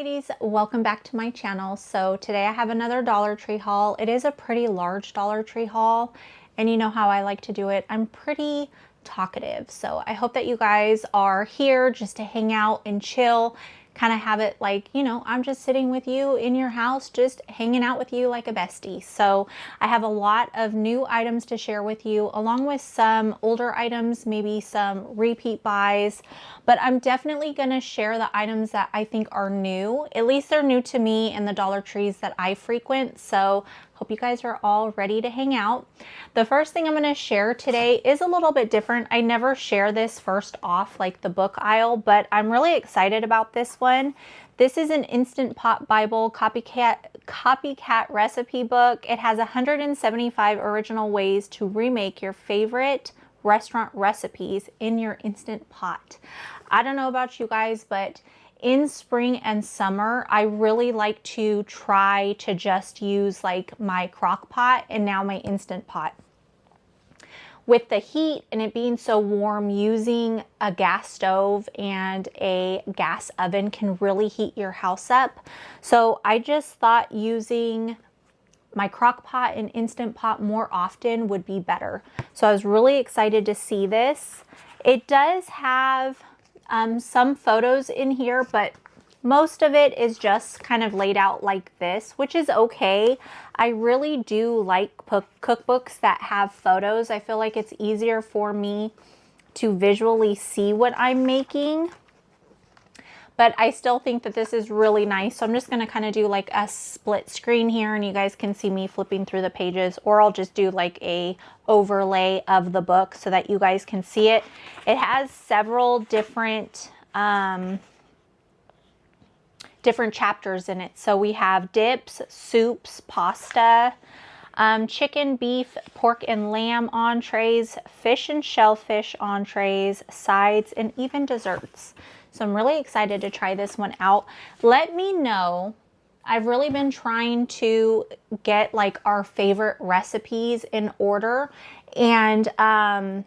ladies, welcome back to my channel. So today I have another Dollar Tree haul. It is a pretty large Dollar Tree haul, and you know how I like to do it. I'm pretty talkative, so I hope that you guys are here just to hang out and chill, kind of have it like, you know, I'm just sitting with you in your house, just hanging out with you like a bestie. So I have a lot of new items to share with you, along with some older items, maybe some repeat buys, but I'm definitely going to share the items that I think are new. At least they're new to me and the Dollar Trees that I frequent. So hope you guys are all ready to hang out. The first thing I'm going to share today is a little bit different. I never share this first off like the book aisle, but I'm really excited about this one. This is an Instant Pot Bible copycat recipe book. It has 175 original ways to remake your favorite restaurant recipes in your Instant Pot. I don't know about you guys, but in spring and summer, I really like to try to just use like my crock pot and now my Instant Pot. With the heat and it being so warm, using a gas stove and a gas oven can really heat your house up. So I just thought using my crock pot and Instant Pot more often would be better. So I was really excited to see this. It does have some photos in here, but most of it is just kind of laid out like this, which is okay. I really do like cookbooks that have photos. I feel like it's easier for me to visually see what I'm making. But I still think that this is really nice. So I'm just going to kind of do like a split screen here and you guys can see me flipping through the pages, or I'll just do like a overlay of the book so that you guys can see it. It has several different chapters in it. So we have dips, soups, pasta, chicken, beef, pork and lamb entrees, fish and shellfish entrees, sides, and even desserts. So I'm really excited to try this one out. Let me know. I've really been trying to get like our favorite recipes in order, and I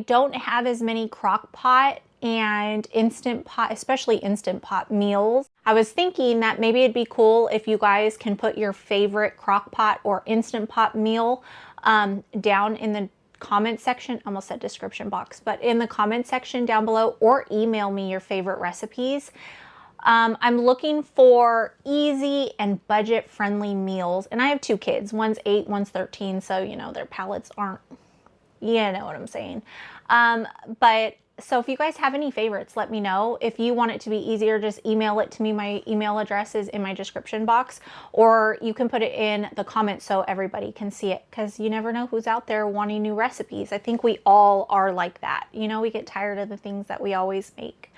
don't have as many crock pot and Instant Pot, especially Instant Pot meals. I was thinking that maybe it'd be cool if you guys can put your favorite crock pot or Instant Pot meal down in the comment section, almost said description box, but in the comment section down below, or email me your favorite recipes. I'm looking for easy and budget friendly meals, and I have two kids. One's 8, one's 13, so you know their palates aren't, you know what I'm saying. But so if you guys have any favorites, let me know. If you want it to be easier, just email it to me. My email address is in my description box, or you can put it in the comments so everybody can see it, because you never know who's out there wanting new recipes. I think we all are like that. You know, we get tired of the things that we always make.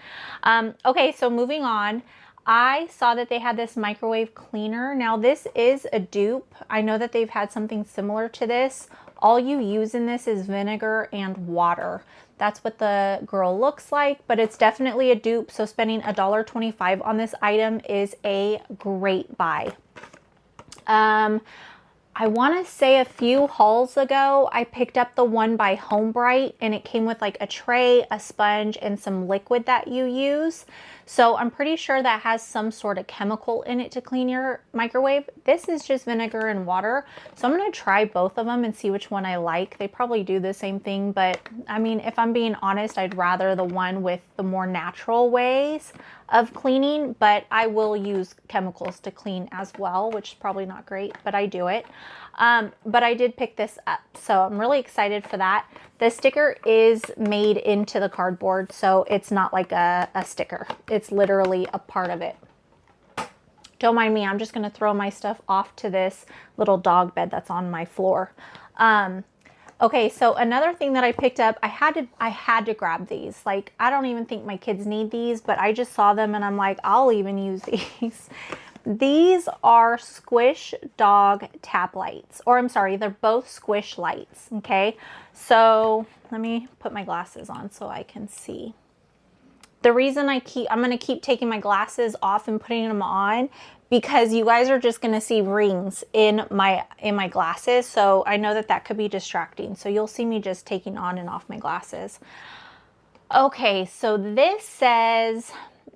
Okay, so moving on. I saw that they had this microwave cleaner. Now this is a dupe. I know that they've had something similar to this. All you use in this is vinegar and water. That's what the girl looks like, but it's definitely a dupe. So spending $1.25 on this item is a great buy. I want to say a few hauls ago, I picked up the one by Home Bright, and it came with like a tray, a sponge, and some liquid that you use. So I'm pretty sure that has some sort of chemical in it to clean your microwave. This is just vinegar and water. So I'm going to try both of them and see which one I like. They probably do the same thing, but I mean, if I'm being honest, I'd rather the one with the more natural ways of cleaning, but I will use chemicals to clean as well, which is probably not great, but I do it. But I did pick this up, so I'm really excited for that. The sticker is made into the cardboard, so it's not like a sticker. It's literally a part of it. Don't mind me, I'm just going to throw my stuff off to this little dog bed that's on my floor. Okay, so another thing that I picked up, I had to grab these. Like, I don't even think my kids need these, but I just saw them and I'm like, I'll even use these. These are Squish Dog Tap Lights, or I'm sorry, they're both Squish Lights, okay? So let me put my glasses on so I can see. The reason I'm going to keep taking my glasses off and putting them on, because you guys are just going to see rings in my glasses. So I know that that could be distracting. So you'll see me just taking on and off my glasses. Okay, so this says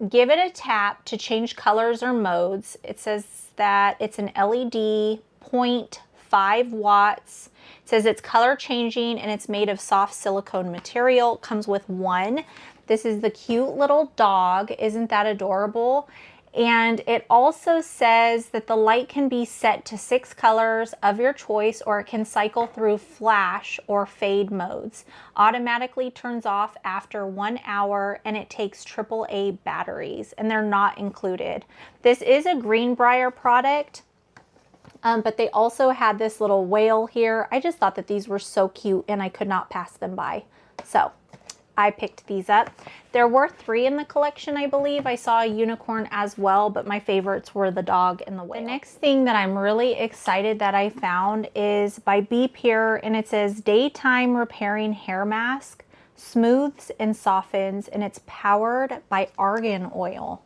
give it a tap to change colors or modes. It says that it's an LED, 0.5 watts. It says it's color changing and it's made of soft silicone material. It comes with one. This is the cute little dog. Isn't that adorable? And it also says that the light can be set to 6 colors of your choice, or it can cycle through flash or fade modes. Automatically turns off after 1 hour, and it takes AAA batteries, and they're not included. This is a Greenbrier product, but they also had this little whale here. I just thought that these were so cute and I could not pass them by. So I picked these up. There were 3 in the collection, I believe. I saw a unicorn as well, but my favorites were the dog and the whale. The next thing that I'm really excited that I found is by Be Pure, and it says Daytime Repairing Hair Mask, smooths and softens, and it's powered by argan oil.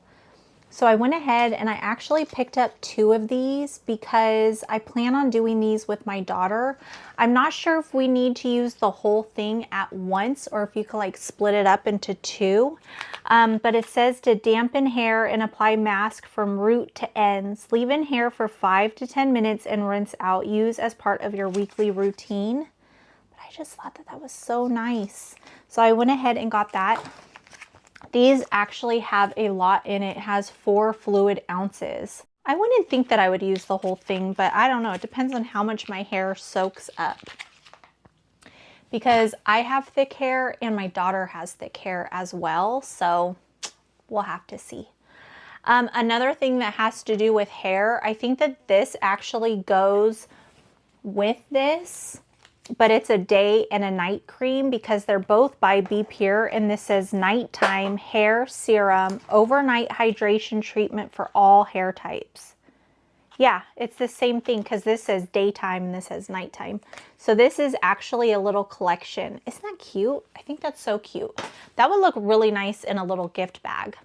So I went ahead and I actually picked up 2 of these because I plan on doing these with my daughter. I'm not sure if we need to use the whole thing at once or if you could like split it up into 2. But it says to dampen hair and apply mask from root to ends. Leave in hair for 5 to 10 minutes and rinse out. Use as part of your weekly routine. But I just thought that that was so nice. So I went ahead and got that. These actually have a lot in it. It has 4 fluid ounces. I wouldn't think that I would use the whole thing, but I don't know. It depends on how much my hair soaks up. Because I have thick hair and my daughter has thick hair as well, so we'll have to see. Another thing that has to do with hair, I think that this actually goes with this, but it's a day and a night cream because they're both by Be Pure, and this says nighttime hair serum, overnight hydration treatment for all hair types. Yeah, it's the same thing because this says daytime and this says nighttime. So this is actually a little collection. Isn't that cute? I think that's so cute. That would look really nice in a little gift bag.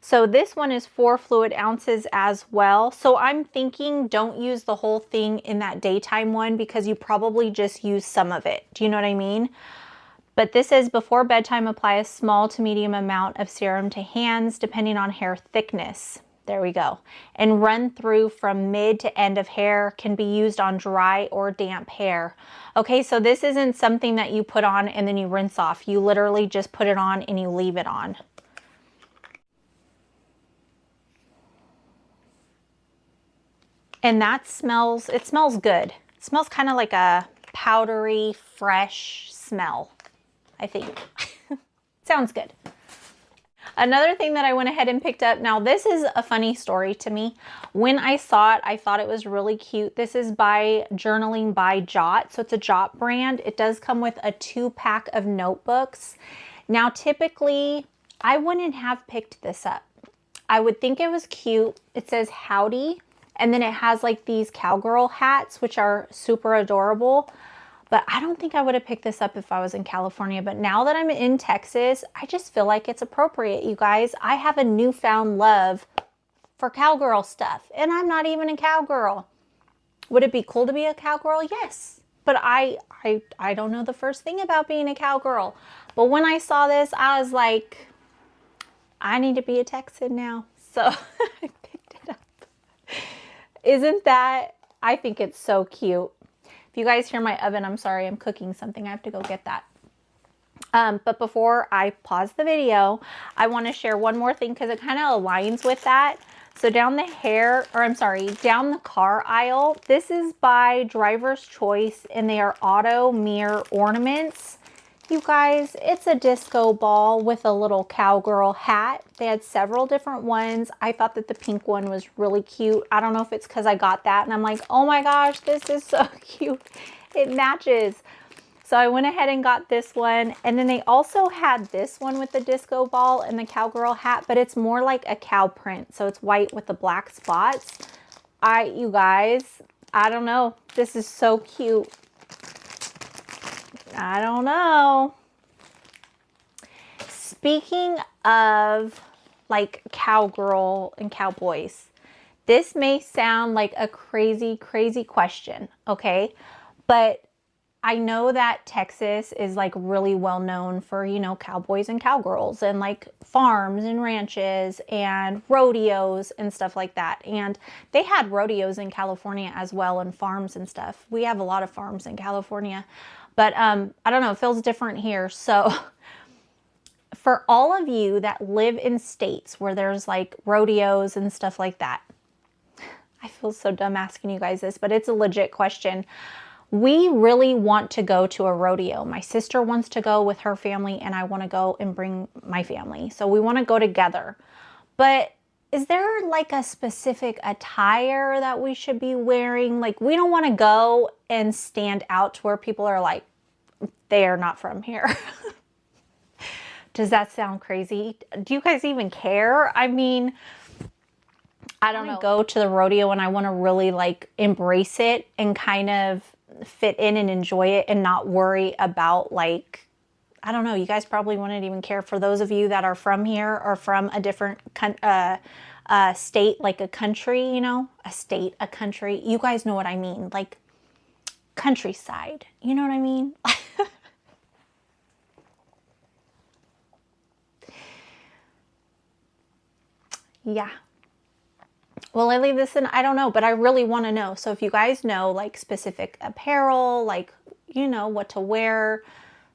So this one is 4 fluid ounces as well. So I'm thinking don't use the whole thing in that daytime one because you probably just use some of it. Do you know what I mean? But this says before bedtime, apply a small to medium amount of serum to hands depending on hair thickness. There we go. And run through from mid to end of hair. Can be used on dry or damp hair. Okay, so this isn't something that you put on and then you rinse off. You literally just put it on and you leave it on. And that smells, it smells good. It smells kind of like a powdery, fresh smell, I think. Sounds good. Another thing that I went ahead and picked up, now this is a funny story to me. When I saw it, I thought it was really cute. This is by Journaling by Jot. So it's a Jot brand. It does come with a 2-pack of notebooks. Now typically, I wouldn't have picked this up. I would think it was cute. It says Howdy. And then it has like these cowgirl hats, which are super adorable. But I don't think I would have picked this up if I was in California. But now that I'm in Texas, I just feel like it's appropriate, you guys. I have a newfound love for cowgirl stuff. And I'm not even a cowgirl. Would it be cool to be a cowgirl? Yes. But I don't know the first thing about being a cowgirl. But when I saw this, I was like, I need to be a Texan now. So I picked it up. Isn't that, I think it's so cute. If you guys hear my oven, I'm sorry, I'm cooking something. I have to go get that. But before I pause the video, I want to share one more thing because it kind of aligns with that. So down the down the car aisle, this is by Driver's Choice and they are auto mirror ornaments. You guys, it's a disco ball with a little cowgirl hat. They had several different ones. I thought that the pink one was really cute. I don't know if it's because I got that and I'm like, oh my gosh, this is so cute. It matches. So I went ahead and got this one. And then they also had this one with the disco ball and the cowgirl hat, but it's more like a cow print. So it's white with the black spots. You guys, I don't know. This is so cute. I don't know. Speaking of like cowgirl and cowboys, this may sound like a crazy question, okay? But I know that Texas is like really well known for, you know, cowboys and cowgirls and like farms and ranches and rodeos and stuff like that. And they had rodeos in California as well, and farms and stuff. We have a lot of farms in California, but I don't know, it feels different here. So for all of you that live in states where there's like rodeos and stuff like that, I feel so dumb asking you guys this, but it's a legit question. We really want to go to a rodeo. My sister wants to go with her family, and I want to go and bring my family. So we want to go together. But is there like a specific attire that we should be wearing? Like, we don't want to go and stand out to where people are like, they are not from here. Does that sound crazy? Do you guys even care? I mean, I don't know. Go to the rodeo and I want to really like embrace it and kind of fit in and enjoy it and not worry about like, I don't know, you guys probably wouldn't even care. For those of you that are from here or from a different state, like a country, you know, a state, a country, you guys know what I mean, like countryside, you know what I mean? Yeah. Will I leave this in? I don't know, but I really want to know. So if you guys know like specific apparel, like, you know, what to wear,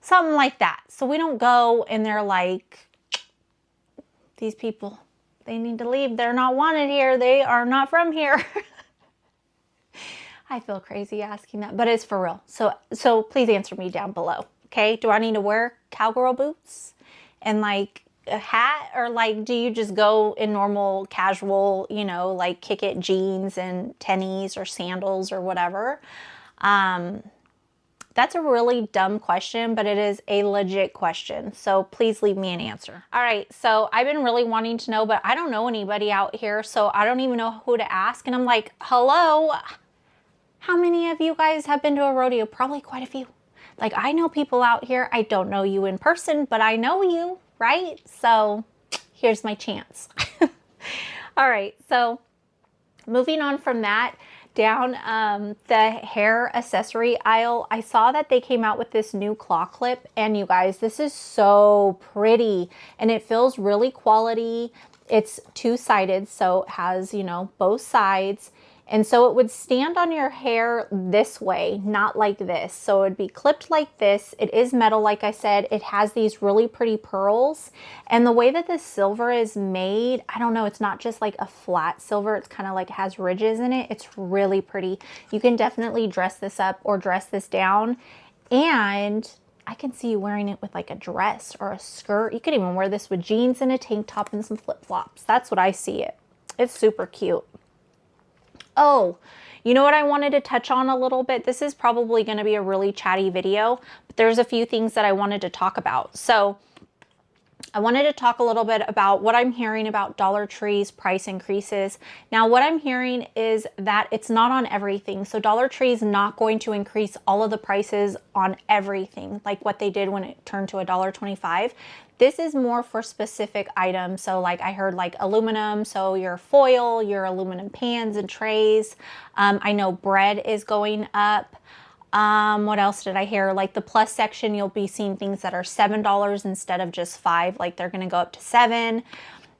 something like that. So we don't go and they're like, these people, they need to leave. They're not wanted here. They are not from here. I feel crazy asking that, but it's for real. So please answer me down below. Okay. Do I need to wear cowgirl boots and like a hat, or like do you just go in normal casual, you know, like kick it jeans and tennies or sandals or whatever? That's a really dumb question, but it is a legit question. So please leave me an answer. All right. So I've been really wanting to know, but I don't know anybody out here. So I don't even know who to ask. And I'm like, hello, how many of you guys have been to a rodeo? Probably quite a few. Like, I know people out here. I don't know you in person, but I know you. Right? So here's my chance. All right. So moving on from that, down the hair accessory aisle, I saw that they came out with this new claw clip, and you guys, this is so pretty and it feels really quality. It's two-sided, so it has, you know, both sides. And so it would stand on your hair this way, not like this. So it would be clipped like this. It is metal, like I said. It has these really pretty pearls. And the way that the silver is made, I don't know, it's not just like a flat silver. It's kind of like it has ridges in it. It's really pretty. You can definitely dress this up or dress this down. And I can see you wearing it with like a dress or a skirt. You could even wear this with jeans and a tank top and some flip-flops. That's what I see it. It's super cute. Oh, you know what I wanted to touch on a little bit? This is probably going to be a really chatty video, but there's a few things that I wanted to talk about. So I wanted to talk a little bit about what I'm hearing about Dollar Tree's price increases. Now, what I'm hearing is that it's not on everything. So Dollar Tree is not going to increase all of the prices on everything, like what they did when it turned to $1.25. This is more for specific items. So like I heard like aluminum, so your foil, your aluminum pans and trays. I know bread is going up. What else did I hear? Like the plus section, you'll be seeing things that are $7 instead of just $5. Like they're going to go up to $7.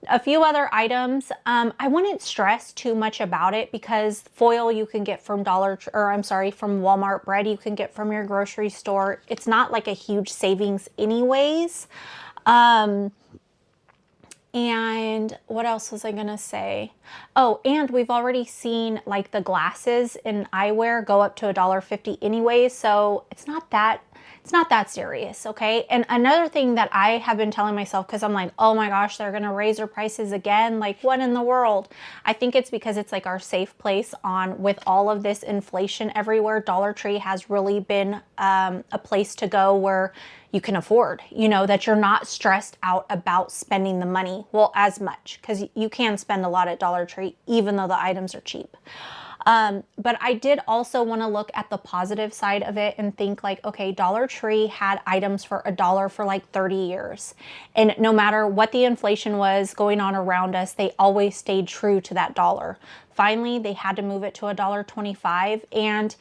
A few other items. I wouldn't stress too much about it because foil you can get from from Walmart. Bread you can get from your grocery store. It's not like a huge savings anyways. And what else was I gonna say? Oh, and we've already seen like the glasses in eyewear go up to $1.50 anyway, so it's not that serious, okay? And another thing that I have been telling myself, because I'm like, oh my gosh, they're gonna raise their prices again, like what in the world? I think it's because it's like our safe place with all of this inflation everywhere. Dollar Tree has really been a place to go where you can afford, you know, that you're not stressed out about spending the money, well, as much, because you can spend a lot at Dollar Tree, even though the items are cheap. But I did also want to look at the positive side of it and think like, okay, Dollar Tree had items for $1 for like 30 years. And no matter what the inflation was going on around us, they always stayed true to that dollar. Finally, they had to move it to $1.25. And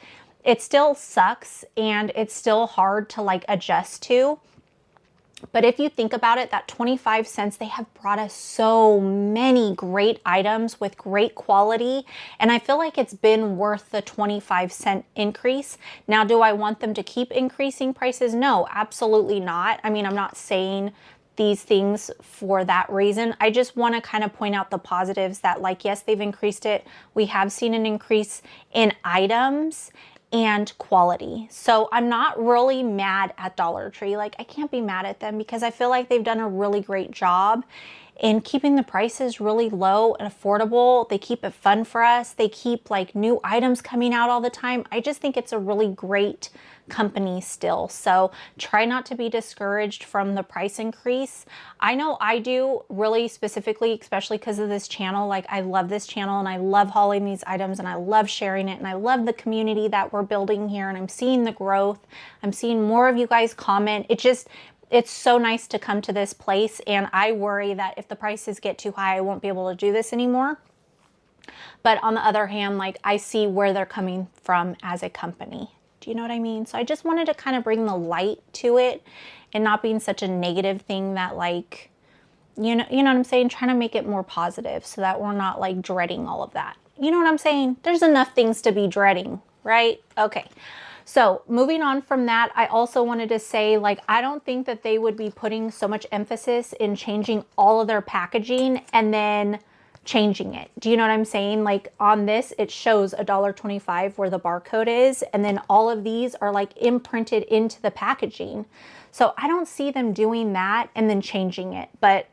it still sucks and it's still hard to like adjust to. But if you think about it, that 25 cents, they have brought us so many great items with great quality. And I feel like it's been worth the 25-cent increase. Now, do I want them to keep increasing prices? No, absolutely not. I mean, I'm not saying these things for that reason. I just want to kind of point out the positives that, like, yes, they've increased it. We have seen an increase in items and quality. So I'm not really mad at Dollar Tree. Like, I can't be mad at them because I feel like they've done a really great job in keeping the prices really low and affordable. They keep it fun for us. They keep like new items coming out all the time. I just think it's a really great company still. So try not to be discouraged from the price increase. I know I do, really specifically, especially because of this channel. Like, I love this channel and I love hauling these items and I love sharing it and I love the community that we're building here, and I'm seeing the growth. I'm seeing more of you guys comment. It's so nice to come to this place, and I worry that if the prices get too high, I won't be able to do this anymore. But on the other hand, like, I see where they're coming from as a company. Do you know what I mean? So I just wanted to kind of bring the light to it and not being such a negative thing that, like, you know what I'm saying? Trying to make it more positive so that we're not like dreading all of that. You know what I'm saying? There's enough things to be dreading, right? Okay. So moving on from that, I also wanted to say, like, I don't think that they would be putting so much emphasis in changing all of their packaging and then changing it. Do you know what I'm saying? Like, on this, it shows $1.25 where the barcode is, and then all of these are like imprinted into the packaging. So I don't see them doing that and then changing it. But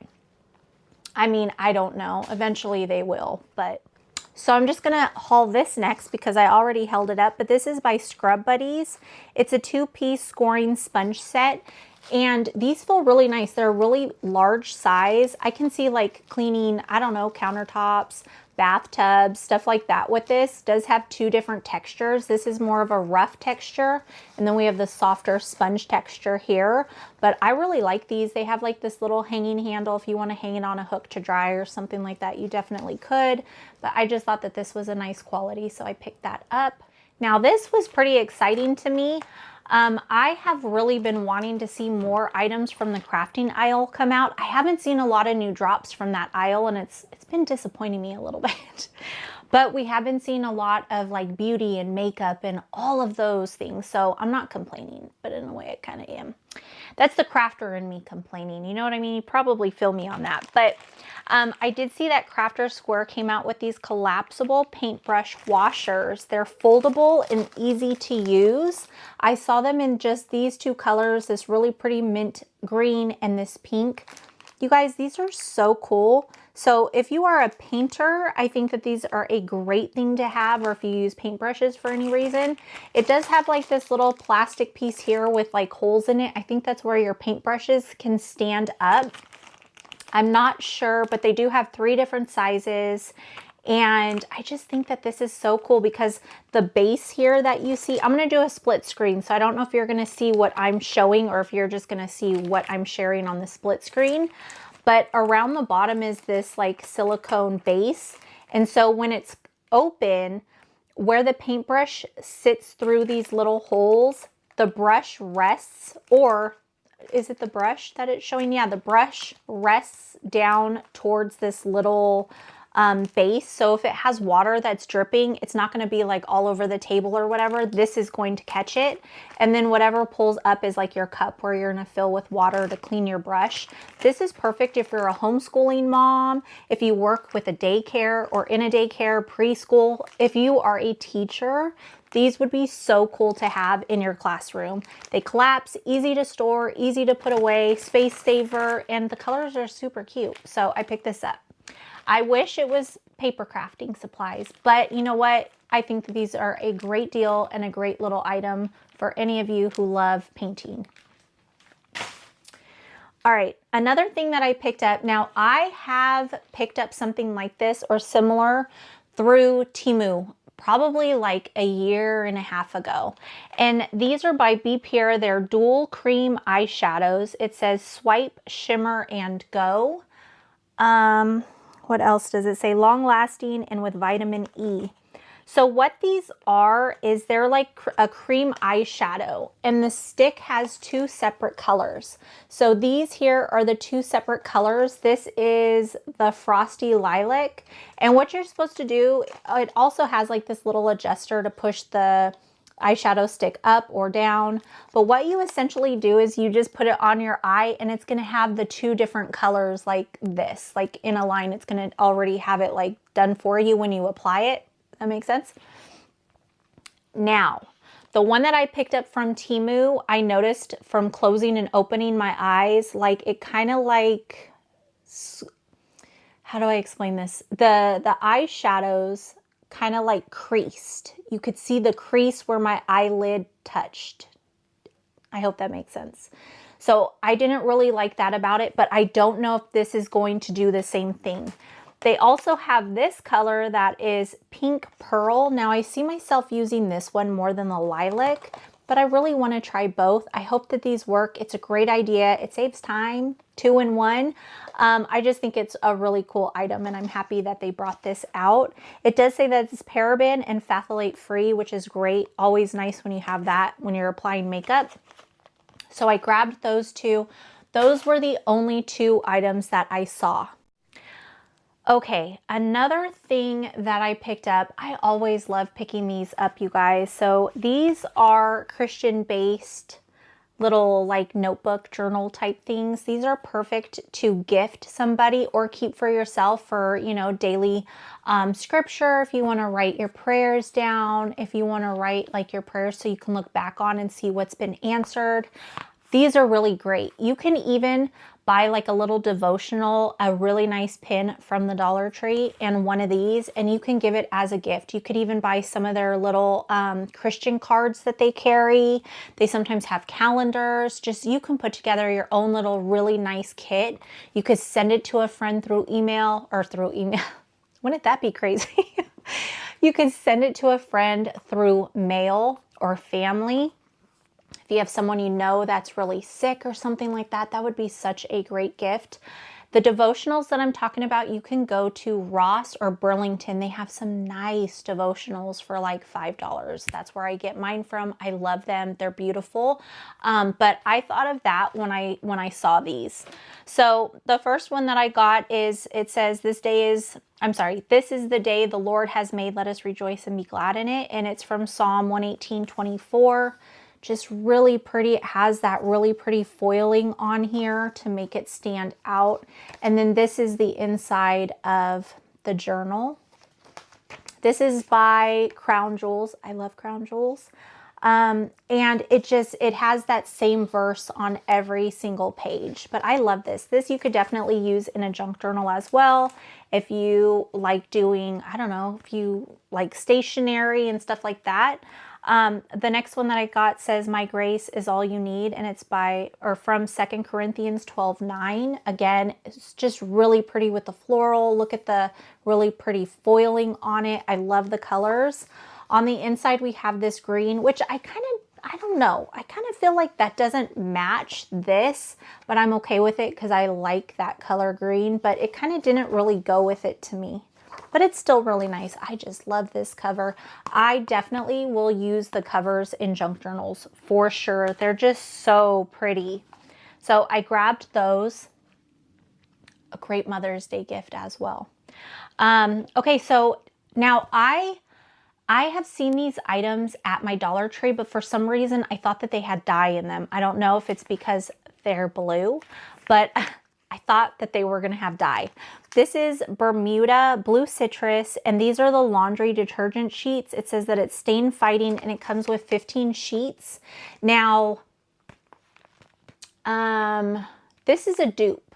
I mean, I don't know. Eventually they will, but so I'm just gonna haul this next because I already held it up, but this is by Scrub Buddies. It's a 2-piece scoring sponge set, and these feel really nice. They're a really large size. I can see like cleaning, I don't know, countertops, bathtubs, stuff like that with this. It does have 2 different textures. This is more of a rough texture, and then we have the softer sponge texture here. But I really like these. They have like this little hanging handle. If you want to hang it on a hook to dry or something like that, you definitely could. But I just thought that this was a nice quality, so I picked that up. Now, this was pretty exciting to me. I have really been wanting to see more items from the crafting aisle come out. I haven't seen a lot of new drops from that aisle, and it's been disappointing me a little bit. But we have been seeing a lot of like beauty and makeup and all of those things. So I'm not complaining, but in a way I kind of am. That's the crafter in me complaining. You know what I mean? You probably feel me on that. But I did see that Crafter Square came out with these collapsible paintbrush washers. They're foldable and easy to use. I saw them in just these 2 colors, this really pretty mint green and this pink. You guys, these are so cool. So if you are a painter, I think that these are a great thing to have, or if you use paintbrushes for any reason. It does have like this little plastic piece here with like holes in it. I think that's where your paintbrushes can stand up. I'm not sure, but they do have 3 different sizes. And I just think that this is so cool because the base here that you see, I'm going to do a split screen. So I don't know if you're going to see what I'm showing or if you're just going to see what I'm sharing on the split screen. But around the bottom is this like silicone base. And so when it's open, where the paintbrush sits through these little holes, the brush rests, or is it the brush that it's showing? Yeah, the brush rests down towards this little base. So if it has water that's dripping, it's not going to be like all over the table or whatever. This is going to catch it. And then whatever pulls up is like your cup where you're going to fill with water to clean your brush. This is perfect if you're a homeschooling mom, if you work with a daycare or in a daycare, preschool. If you are a teacher, these would be so cool to have in your classroom. They collapse, easy to store, easy to put away, space saver, and the colors are super cute. So I picked this up. I wish it was paper crafting supplies, but you know what? I think that these are a great deal and a great little item for any of you who love painting. All right, another thing that I picked up. Now, I have picked up something like this or similar through Temu, probably like a year and a half ago. And these are by Be Pure. They're dual cream eyeshadows. It says Swipe, Shimmer, and Go. What else does it say? Long lasting and with vitamin E. So what these are is they're like a cream eyeshadow, and the stick has two separate colors. So these here are the two separate colors. This is the Frosty Lilac, and what you're supposed to do, it also has like this little adjuster to push the eyeshadow stick up or down. But what you essentially do is you just put it on your eye, and it's going to have the two different colors like this, like in a line. It's going to already have it like done for you when you apply it. That makes sense? Now, the one that I picked up from Temu, I noticed from closing and opening my eyes, like it kind of like, how do I explain this? The eyeshadows kind of like creased. You could see the crease where my eyelid touched. I hope that makes sense. So I didn't really like that about it, but I don't know if this is going to do the same thing. They also have this color that is pink pearl. Now I see myself using this one more than the lilac, but I really want to try both. I hope that these work. It's a great idea. It saves time, 2-in-1. I just think it's a really cool item, and I'm happy that they brought this out. It does say that it's paraben and phthalate free, which is great. Always nice when you have that when you're applying makeup. So I grabbed those two. Those were the only two items that I saw. Okay, another thing that I picked up, I always love picking these up, you guys. So these are Christian-based little like notebook journal type things. These are perfect to gift somebody or keep for yourself for, you know, daily scripture. If you want to write your prayers down, if you want to write like your prayers so you can look back on and see what's been answered. These are really great. You can even buy like a little devotional, a really nice pin from the Dollar Tree, and one of these, and you can give it as a gift. You could even buy some of their little Christian cards that they carry. They sometimes have calendars. Just you can put together your own little really nice kit. You could send it to a friend through email. Wouldn't that be crazy? You could send it to a friend through mail or family. If you have someone you know that's really sick or something like that, that would be such a great gift. The devotionals that I'm talking about, you can go to Ross or Burlington. They have some nice devotionals for like $5. That's where I get mine from. I love them. They're beautiful. But I thought of that when I saw these. So the first one that I got is, it says, this is the day the Lord has made. Let us rejoice and be glad in it. And it's from Psalm 118:24. Just really pretty. It has that really pretty foiling on here to make it stand out. And then this is the inside of the journal. This is by Crown Jewels. I love Crown Jewels. And it has that same verse on every single page. But I love this. This you could definitely use in a junk journal as well. If you like doing, I don't know, if you like stationery and stuff like that. The next one that I got says, my grace is all you need. And it's from 2 Corinthians 12:9. Again, it's just really pretty with the floral. Look at the really pretty foiling on it. I love the colors. On the inside, we have this green, which I don't know. I kind of feel like that doesn't match this, but I'm okay with it because I like that color green, but it kind of didn't really go with it to me. But it's still really nice. I just love this cover. I definitely will use the covers in junk journals for sure. They're just so pretty. So I grabbed those. A great Mother's Day gift as well. Okay, so now I have seen these items at my Dollar Tree, but for some reason I thought that they had dye in them. I don't know if it's because they're blue, but I thought that they were going to have dye. This is Bermuda Blue Citrus, and these are the laundry detergent sheets. It says that it's stain fighting, and it comes with 15 sheets. Now, this is a dupe.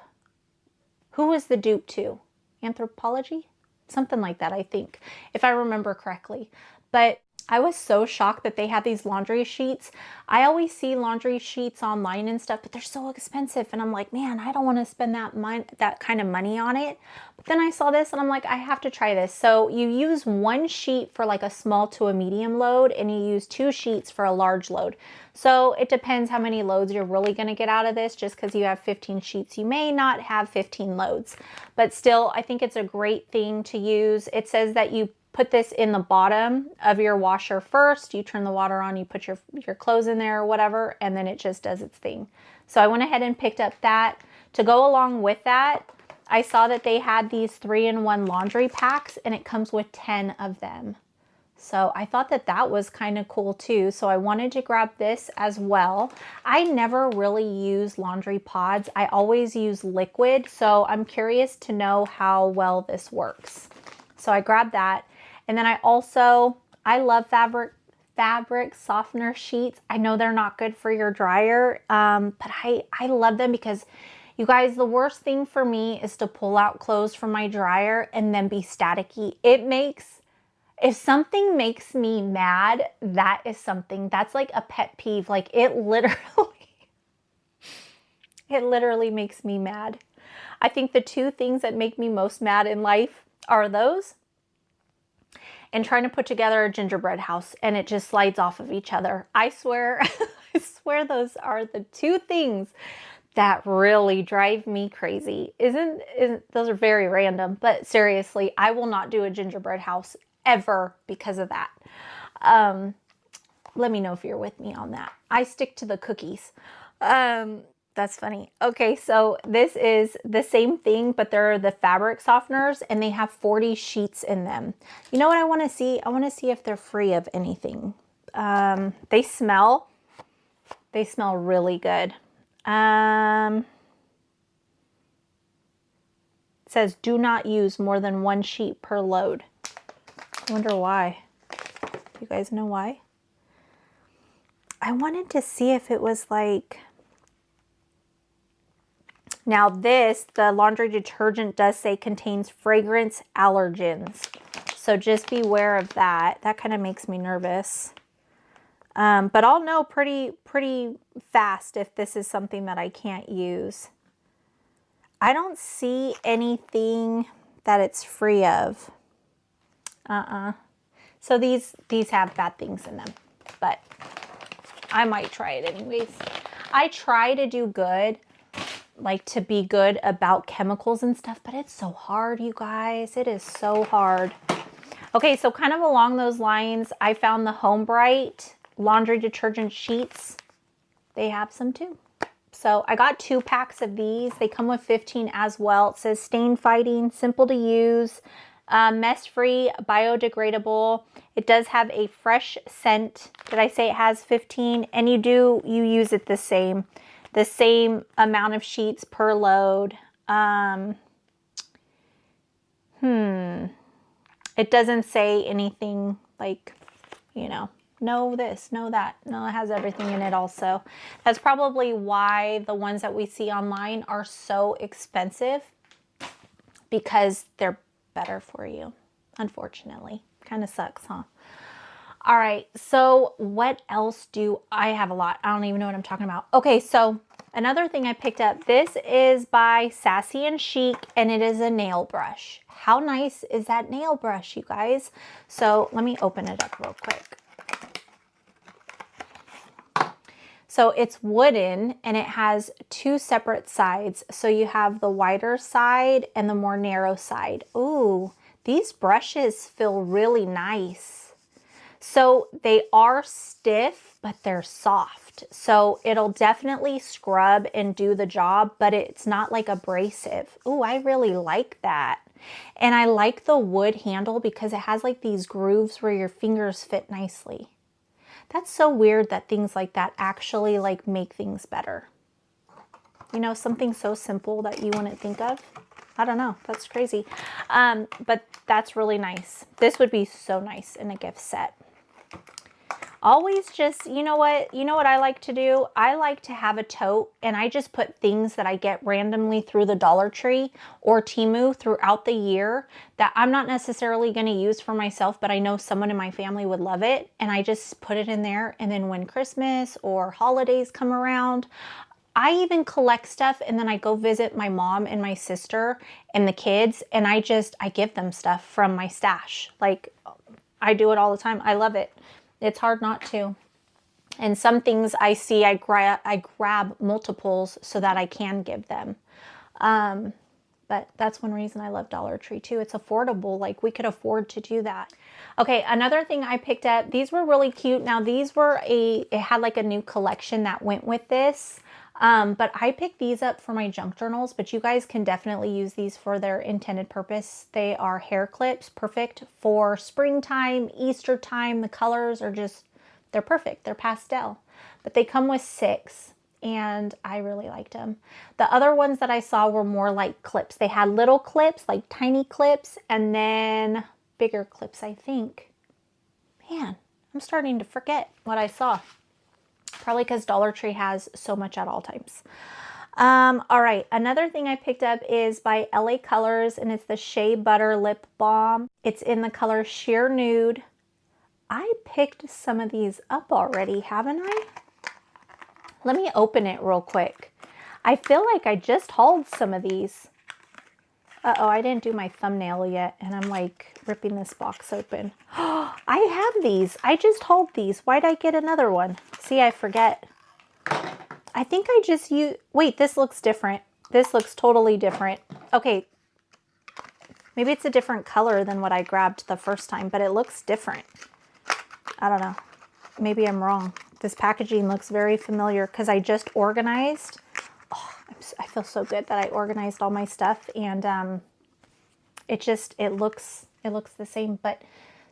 Who was the dupe to? Anthropology? Something like that, I think, if I remember correctly. But I was so shocked that they had these laundry sheets. I always see laundry sheets online and stuff, but they're so expensive. And I'm like, man, I don't want to spend that kind of money on it. But then I saw this and I'm like, I have to try this. So you use one sheet for like a small to a medium load, and you use 2 sheets for a large load. So it depends how many loads you're really going to get out of this. Just because you have 15 sheets, you may not have 15 loads. But still, I think it's a great thing to use. It says that you put this in the bottom of your washer first. You turn the water on, you put your clothes in there or whatever, and then it just does its thing. So I went ahead and picked up that. To go along with that, I saw that they had these 3-in-1 laundry packs, and it comes with 10 of them. So I thought that that was kind of cool too. So I wanted to grab this as well. I never really use laundry pods. I always use liquid. So I'm curious to know how well this works. So I grabbed that. And then I love fabric softener sheets. I know they're not good for your dryer, but I love them because you guys, the worst thing for me is to pull out clothes from my dryer and then be staticky. If something makes me mad, that's like a pet peeve. Like it literally makes me mad. I think the two things that make me most mad in life are those and trying to put together a gingerbread house and it just slides off of each other. I swear, I swear those are the two things that really drive me crazy. Those are very random, but seriously, I will not do a gingerbread house ever because of that. Let me know if you're with me on that. I stick to the cookies. That's funny. Okay, so this is the same thing, but they're the fabric softeners and they have 40 sheets in them. You know what I want to see? I want to see if they're free of anything. They smell really good. It says do not use more than 1 sheet per load. I wonder why. You guys know why? I wanted to see if it was like... Now this, the laundry detergent does say contains fragrance allergens. So just beware of that. That kind of makes me nervous. But I'll know pretty fast if this is something that I can't use. I don't see anything that it's free of. So these have bad things in them, but I might try it anyways. I try to do good, like to be good about chemicals and stuff, but it's so hard, you guys. It is so hard. Okay, so kind of along those lines, I found the Home Bright laundry detergent sheets. They have some too. So I got 2 packs of these. They come with 15 as well. It says stain fighting, simple to use, mess free, biodegradable. It does have a fresh scent. Did I say it has 15? And you use it the same amount of sheets per load. It doesn't say anything like, you know, no this, no that. No, it has everything in it also. That's probably why the ones that we see online are so expensive, because they're better for you, unfortunately. Kind of sucks, huh? All right, so what else do I have? A lot. I don't even know what I'm talking about. Okay, so another thing I picked up, this is by Sassy and Chic, and it is a nail brush. How nice is that nail brush, you guys? So let me open it up real quick. So it's wooden and it has 2 separate sides. So you have the wider side and the more narrow side. Ooh, these brushes feel really nice. So they are stiff, but they're soft. So it'll definitely scrub and do the job, but it's not like abrasive. Ooh, I really like that. And I like the wood handle because it has like these grooves where your fingers fit nicely. That's so weird that things like that actually like make things better. You know, something so simple that you wouldn't think of. I don't know. That's crazy. But that's really nice. This would be so nice in a gift set. Always just, you know what I like to do? I like to have a tote and I just put things that I get randomly through the Dollar Tree or Temu throughout the year that I'm not necessarily going to use for myself, but I know someone in my family would love it. And I just put it in there. And then when Christmas or holidays come around, I even collect stuff and then I go visit my mom and my sister and the kids and I give them stuff from my stash. Like I do it all the time. I love it. It's hard not to. And some things I see, I grab multiples so that I can give them. But but that's one reason I love Dollar Tree too. It's affordable. Like, we could afford to do that. Okay, another thing I picked up, these were really cute. Now these were it had like a new collection that went with this. But I picked these up for my junk journals, but you guys can definitely use these for their intended purpose. They are hair clips, perfect for springtime, Easter time. The colors are just, they're perfect. They're pastel, but they come with 6 and I really liked them. The other ones that I saw were more like clips. They had little clips, like tiny clips, and then bigger clips, I think. Man, I'm starting to forget what I saw. Probably because Dollar Tree has so much at all times. All right, another thing I picked up is by LA Colors, and it's the Shea Butter Lip Balm. It's in the color Sheer Nude. I picked some of these up already, haven't I? Let me open it real quick. I feel like I just hauled some of these. Uh-oh, I didn't do my thumbnail yet, and I'm like ripping this box open. I have these. I just hauled these. Why'd I get another one? See, I forget. I think I just used... Wait, this looks different. This looks totally different. Okay. Maybe it's a different color than what I grabbed the first time, but it looks different. I don't know. Maybe I'm wrong. This packaging looks very familiar because I just organized. Oh, I feel so good that I organized all my stuff, and it looks the same. But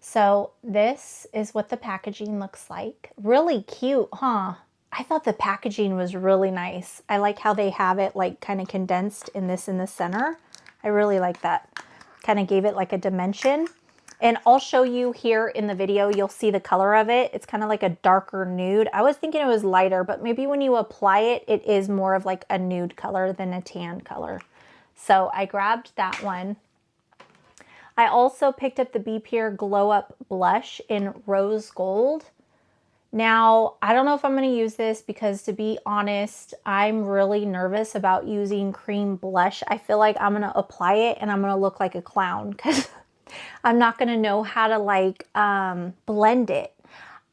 so this is what the packaging looks like. Really cute, huh? I thought the packaging was really nice. I like how they have it like kind of condensed in the center. I really like that. Kind of gave it like a dimension. And I'll show you here in the video, you'll see the color of it. It's kind of like a darker nude. I was thinking it was lighter, but maybe when you apply it, it is more of like a nude color than a tan color. So I grabbed that one. I also picked up the Be Pure Glow Up Blush in Rose Gold. Now, I don't know if I'm going to use this because, to be honest, I'm really nervous about using cream blush. I feel like I'm going to apply it and I'm going to look like a clown because I'm not going to know how to like blend it.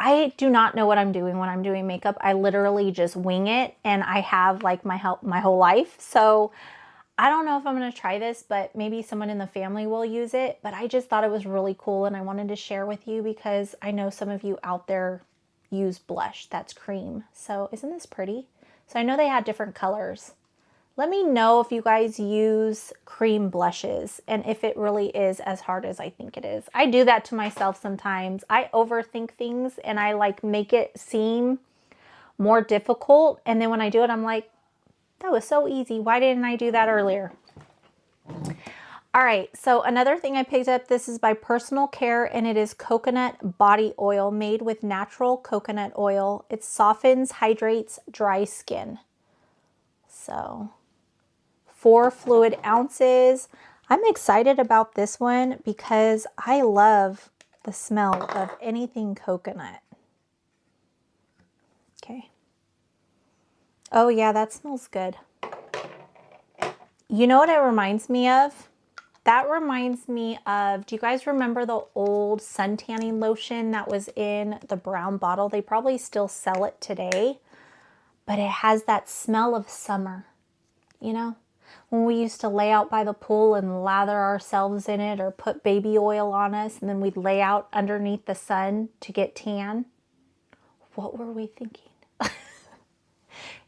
I do not know what I'm doing when I'm doing makeup. I literally just wing it, and I have like my whole life. So I don't know if I'm going to try this, but maybe someone in the family will use it. But I just thought it was really cool, and I wanted to share with you because I know some of you out there use blush that's cream. So isn't this pretty? So I know they had different colors. Let me know if you guys use cream blushes and if it really is as hard as I think it is. I do that to myself sometimes. I overthink things and I like make it seem more difficult, and then when I do it, I'm like, that was so easy. Why didn't I do that earlier? All right, so another thing I picked up, this is by Personal Care, and it is coconut body oil made with natural coconut oil. It softens, hydrates dry skin. So 4 fluid ounces. I'm excited about this one because I love the smell of anything coconut. Okay. Oh yeah, that smells good. You know what it reminds me of? That reminds me of, do you guys remember the old sun tanning lotion that was in the brown bottle? They probably still sell it today, but it has that smell of summer, you know? When we used to lay out by the pool and lather ourselves in it or put baby oil on us, and then we'd lay out underneath the sun to get tan. What were we thinking?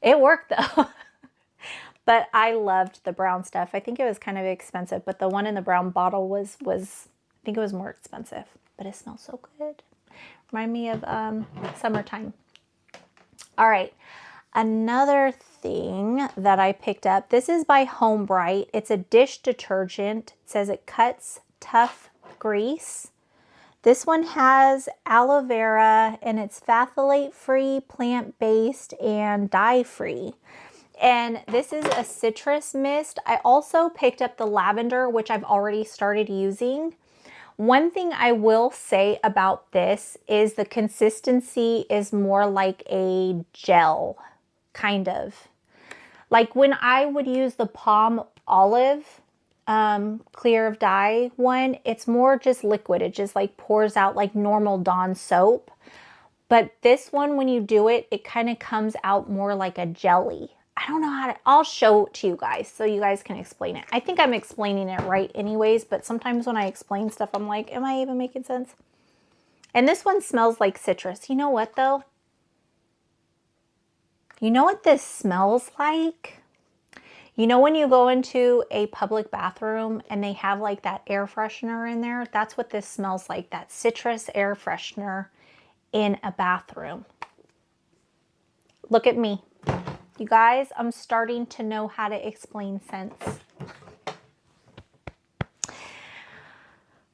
It worked though. But I loved the brown stuff. I think it was kind of expensive, but the one in the brown bottle was I think it was more expensive, but it smells so good. Remind me of summertime. All right, another thing that I picked up, this is by Home Bright. It's a dish detergent. It says it cuts tough grease. This one has aloe vera, and it's phthalate-free, plant-based, and dye-free. And this is a citrus mist. I also picked up the lavender, which I've already started using. One thing I will say about this is the consistency is more like a gel, kind of. Like when I would use the Palm Olive Clear of Dye one, it's more just liquid. It just like pours out like normal Dawn soap. But this one, when you do it, it kind of comes out more like a jelly. I don't know how to, I'll show it to you guys so you guys can explain it. I think I'm explaining it right anyways, but sometimes when I explain stuff, I'm like, am I even making sense? And this one smells like citrus. You know what though? You know what this smells like? You know when you go into a public bathroom and they have like that air freshener in there? That's what this smells like, that citrus air freshener in a bathroom. Look at me. You guys, I'm starting to know how to explain scents.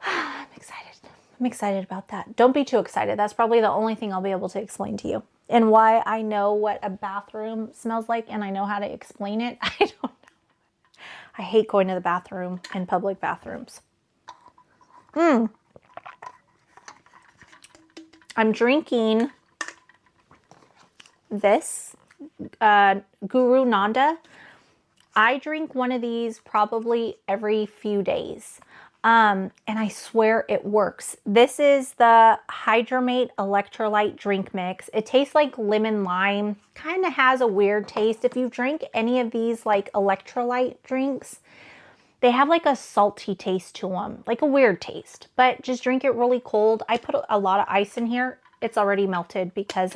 I'm excited. I'm excited about that. Don't be too excited. That's probably the only thing I'll be able to explain to you. And why I know what a bathroom smells like and I know how to explain it, I don't know. I hate going to the bathroom in public bathrooms. I'm drinking this Guru Nanda. I drink one of these probably every few days. And I swear it works. This is the Hydramate Electrolyte Drink Mix. It tastes like lemon lime, kind of has a weird taste. If you drink any of these like electrolyte drinks, they have like a salty taste to them, like a weird taste, but just drink it really cold. I put a lot of ice in here. It's already melted because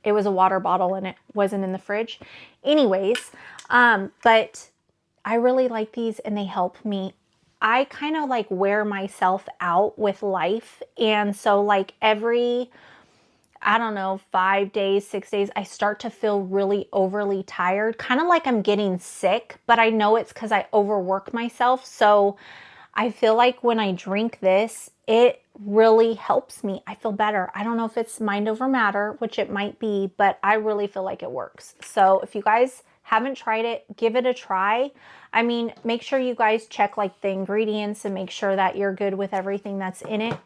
it was a water bottle and it wasn't in the fridge. Anyways, but I really like these and they help me. I kind of like wear myself out with life. And so like every, I don't know, 5 days, 6 days, I start to feel really overly tired, kind of like I'm getting sick, but I know it's because I overwork myself. So I feel like when I drink this, it really helps me. I feel better. I don't know if it's mind over matter, which it might be, but I really feel like it works. So if you guys haven't tried it, give it a try. I mean, make sure you guys check like the ingredients and make sure that you're good with everything that's in it.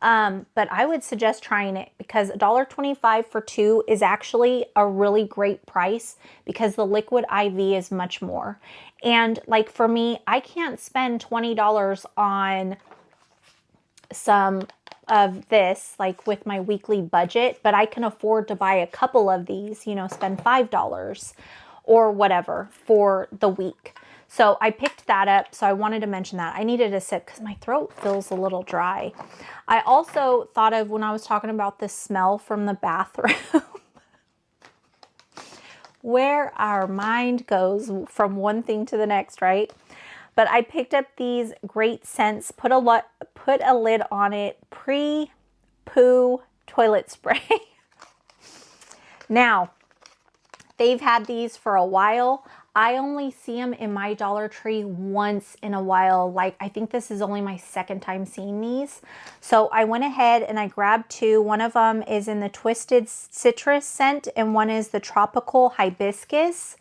But I would suggest trying it because $1.25 for 2 is actually a really great price because the liquid IV is much more. And like for me, I can't spend $20 on some of this like with my weekly budget, but I can afford to buy a couple of these, you know, spend $5 or whatever for the week. So I picked that up. So I wanted to mention that. I needed a sip because my throat feels a little dry. I also thought of when I was talking about the smell from the bathroom, where our mind goes from one thing to the next, right? But I picked up these great scents, put a lid on it, pre-poo toilet spray. Now, they've had these for a while. I only see them in my Dollar Tree once in a while. Like, I think this is only my second time seeing these. So I went ahead and I grabbed 2. One of them is in the Twisted Citrus scent and one is the Tropical Hibiscus.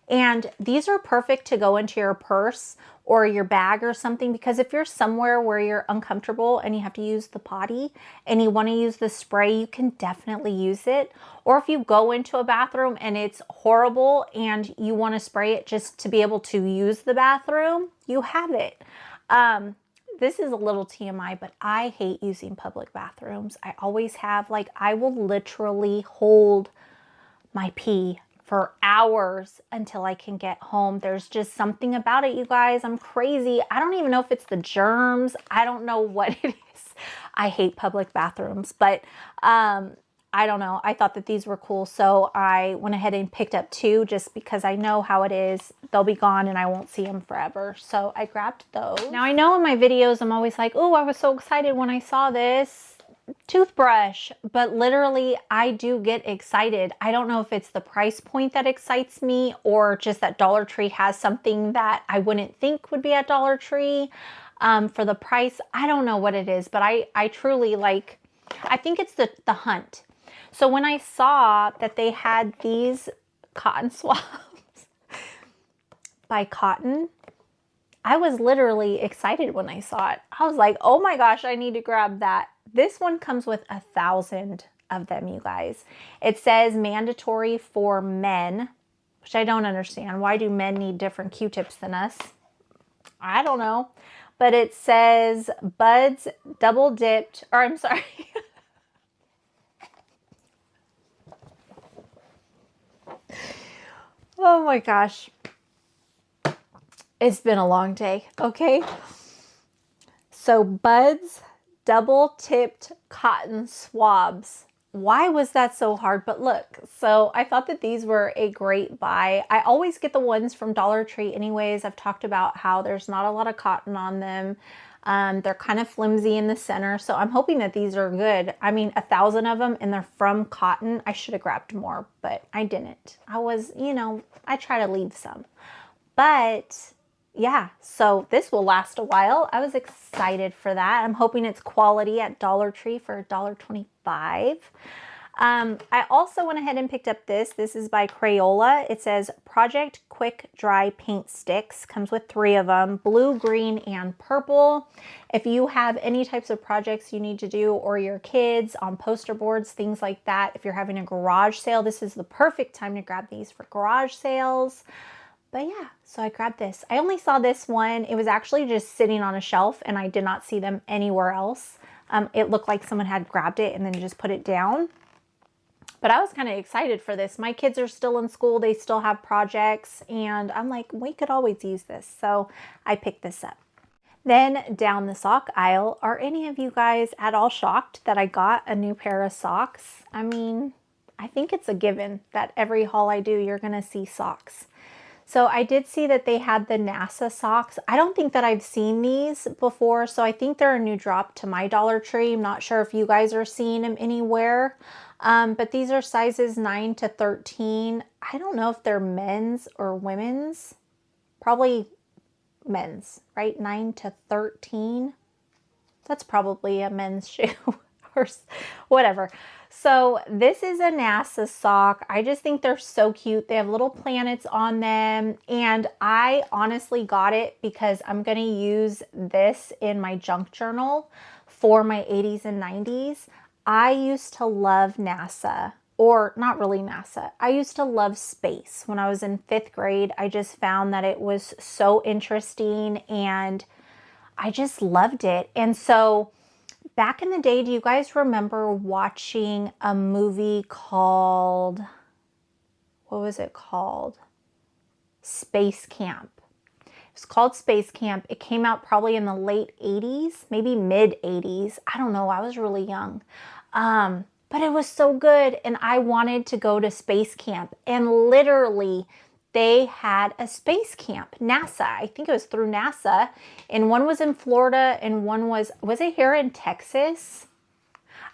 And these are perfect to go into your purse or your bag or something, because if you're somewhere where you're uncomfortable and you have to use the potty and you want to use the spray, you can definitely use it. Or if you go into a bathroom and it's horrible and you want to spray it just to be able to use the bathroom, you have it. This is a little TMI, but I hate using public bathrooms. I always have. Like, I will literally hold my pee for hours until I can get home. There's just something about it, you guys. I'm crazy. I don't even know if it's the germs. I don't know what it is. I hate public bathrooms, but I don't know. I thought that these were cool, so I went ahead and picked up 2 just because I know how it is. They'll be gone and I won't see them forever. So I grabbed those. Now I know in my videos I'm always like, oh, I was so excited when I saw this toothbrush, but literally I do get excited. I don't know if it's the price point that excites me or just that Dollar Tree has something that I wouldn't think would be at Dollar Tree for the price. I don't know what it is, but I truly like, I think it's the hunt. So when I saw that they had these cotton swabs by Cotton, I was literally excited when I saw it. I was like, oh my gosh, I need to grab that. This one comes with 1,000 of them, you guys. It says mandatory for men, which I don't understand. Why do men need different Q-tips than us? I don't know. But it says buds double dipped, or I'm sorry. Oh my gosh. It's been a long day, okay? So Buds double tipped cotton swabs. Why was that so hard? But look, so I thought that these were a great buy. I always get the ones from Dollar Tree anyways. I've talked about how there's not a lot of cotton on them. They're kind of flimsy in the center, so I'm hoping that these are good. I mean, 1,000 of them and they're from cotton. I should have grabbed more, but I didn't. I was, I try to leave some. But yeah, so this will last a while. I was excited for that. I'm hoping it's quality at Dollar Tree for $1.25. I also went ahead and picked up this. This is by Crayola. It says Project Quick Dry Paint Sticks. Comes with 3 of them, blue, green, and purple. If you have any types of projects you need to do, or your kids on poster boards, things like that, if you're having a garage sale, this is the perfect time to grab these for garage sales. But yeah, so I grabbed this. I only saw this one. It was actually just sitting on a shelf and I did not see them anywhere else. It looked like someone had grabbed it and then just put it down. But I was kind of excited for this. My kids are still in school. They still have projects. And I'm like, we could always use this. So I picked this up. Then down the sock aisle, are any of you guys at all shocked that I got a new pair of socks? I mean, I think it's a given that every haul I do, you're going to see socks. So I did see that they had the NASA socks. I don't think that I've seen these before, so I think they're a new drop to my Dollar Tree. I'm not sure if you guys are seeing them anywhere, but these are sizes 9 to 13. I don't know if they're men's or women's. Probably men's, right? 9 to 13. That's probably a men's shoe or whatever. So this is a NASA sock. I just think they're so cute. They have little planets on them. And I honestly got it because I'm going to use this in my junk journal for my 80s and 90s. I used to love NASA, or not really NASA. I used to love space. When I was in 5th grade, I just found that it was so interesting and I just loved it. And so back in the day, do you guys remember watching a movie called, what was it called? Space Camp. It was called Space Camp. It came out probably in the late 80s, maybe mid 80s. I don't know. I was really young. But it was so good. And I wanted to go to Space Camp. And literally, they had a space camp, NASA. I think it was through NASA. And one was in Florida and one was it here in Texas?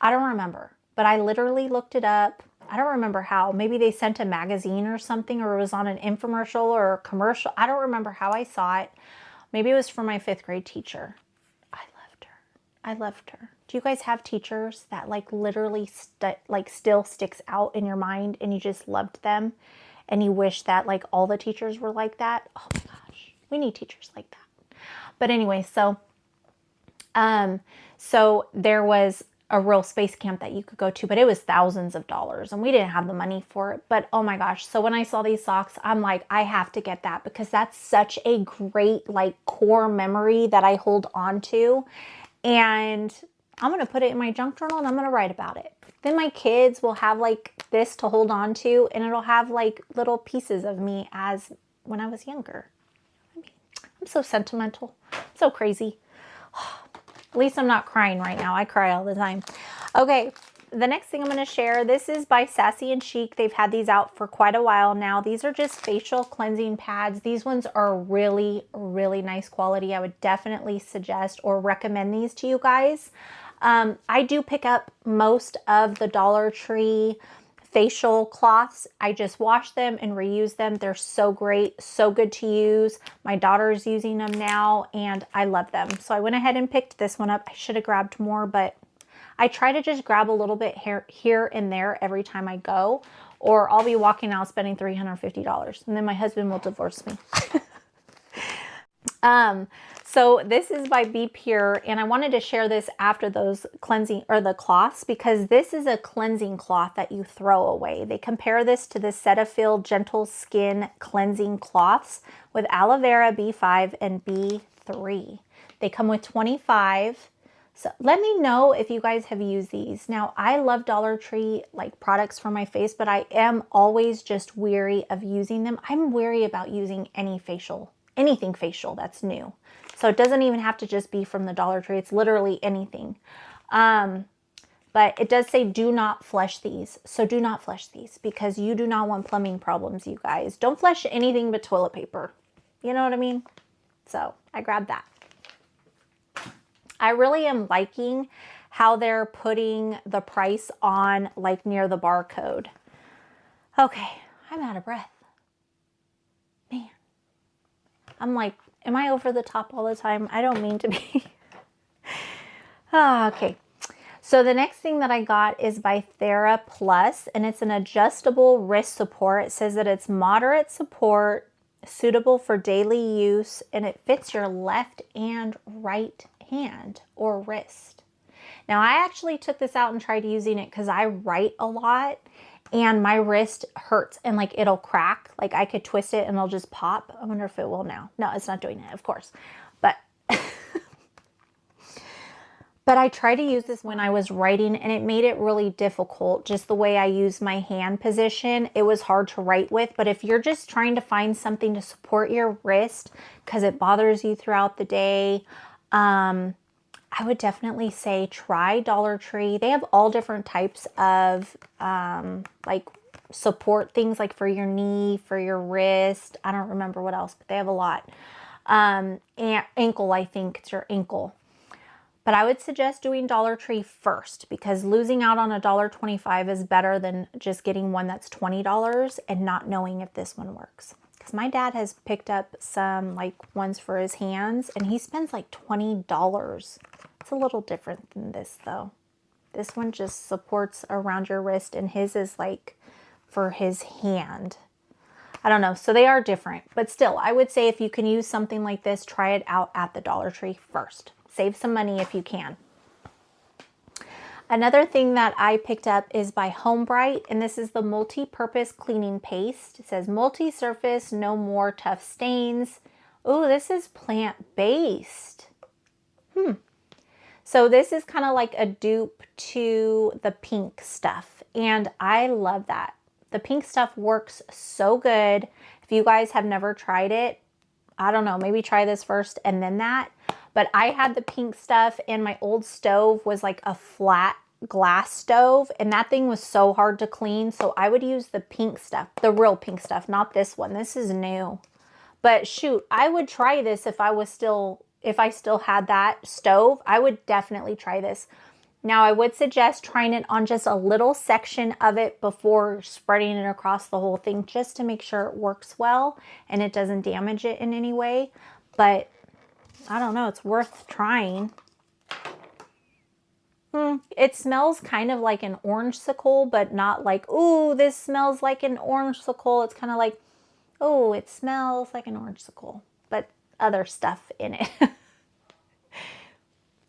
I don't remember. But I literally looked it up. I don't remember how. Maybe they sent a magazine or something, or it was on an infomercial or a commercial. I don't remember how I saw it. Maybe it was from my 5th grade teacher. I loved her. I loved her. Do you guys have teachers that like literally still sticks out in your mind and you just loved them? And you wish that like all the teachers were like that? Oh my gosh, we need teachers like that. But anyway, so there was a real space camp that you could go to, but it was thousands of dollars and we didn't have the money for it. But oh my gosh, so when I saw these socks, I'm like, I have to get that because that's such a great like core memory that I hold on to. And I'm going to put it in my junk journal and I'm going to write about it. Then my kids will have like this to hold on to, and it'll have like little pieces of me as when I was younger. I mean, I'm so sentimental, so crazy. At least I'm not crying right now. I cry all the time. Okay, the next thing I'm going to share, this is by Sassy and Chic. They've had these out for quite a while now. These are just facial cleansing pads. These ones are really, really nice quality. I would definitely suggest or recommend these to you guys. I do pick up most of the Dollar Tree facial cloths. I just wash them and reuse them. They're so great, so good to use. My daughter's using them now and I love them. So I went ahead and picked this one up. I should have grabbed more, but I try to just grab a little bit here and there every time I go, or I'll be walking out spending $350 and then my husband will divorce me. So this is by Be Pure, and I wanted to share this after those cleansing or the cloths because this is a cleansing cloth that you throw away. They compare this to the Cetaphil Gentle Skin Cleansing Cloths with aloe vera, B5, and B3. They come with 25 So let me know if you guys have used these. Now, I love Dollar Tree like products for my face, but I am always just weary of using them. I'm weary about using anything facial that's new. So it doesn't even have to just be from the Dollar Tree. It's literally anything. But it does say do not flush these. So do not flush these because you do not want plumbing problems, you guys. Don't flush anything but toilet paper. You know what I mean? So I grabbed that. I really am liking how they're putting the price on like near the barcode. Okay, I'm out of breath. Man, I'm like, am I over the top all the time? I don't mean to be. Okay, so the next thing that I got is by Thera Plus, and it's an adjustable wrist support. It says that it's moderate support, suitable for daily use, and it fits your left and right hand or wrist. Now, I actually took this out and tried using it because I write a lot and my wrist hurts and like it'll crack. Like I could twist it and it'll just pop. I wonder if it will now. No, it's not doing it, of course. But but I tried to use this when I was writing and it made it really difficult. Just the way I use my hand position, it was hard to write with. But if you're just trying to find something to support your wrist because it bothers you throughout the day, I would definitely say try Dollar Tree. They have all different types of like support things like for your knee, for your wrist. I don't remember what else, but they have a lot. And ankle, I think it's your ankle. But I would suggest doing Dollar Tree first because losing out on $1.25 is better than just getting one that's $20 and not knowing if this one works. Because my dad has picked up some like ones for his hands and he spends like $20. It's a little different than this though. This one just supports around your wrist and his is like for his hand. I don't know. So they are different, but still I would say if you can use something like this, try it out at the Dollar Tree first. Save some money if you can. Another thing that I picked up is by Home Bright, and this is the multi-purpose cleaning paste. It says multi-surface, no more tough stains. Oh, this is plant-based. So this is kind of like a dupe to the pink stuff, and I love that. The pink stuff works so good. If you guys have never tried it, I don't know, maybe try this first and then that. But I had the pink stuff and my old stove was like a flat glass stove and that thing was so hard to clean. So I would use the pink stuff, the real pink stuff, not this one. This is new. But shoot, I would try this if I still had that stove. I would definitely try this. Now I would suggest trying it on just a little section of it before spreading it across the whole thing just to make sure it works well and it doesn't damage it in any way. But I don't know, it's worth trying. It smells kind of like an orangesicle, but not like, ooh, this smells like an orangesicle. It's kind of like, oh, it smells like an orangesicle, but other stuff in it.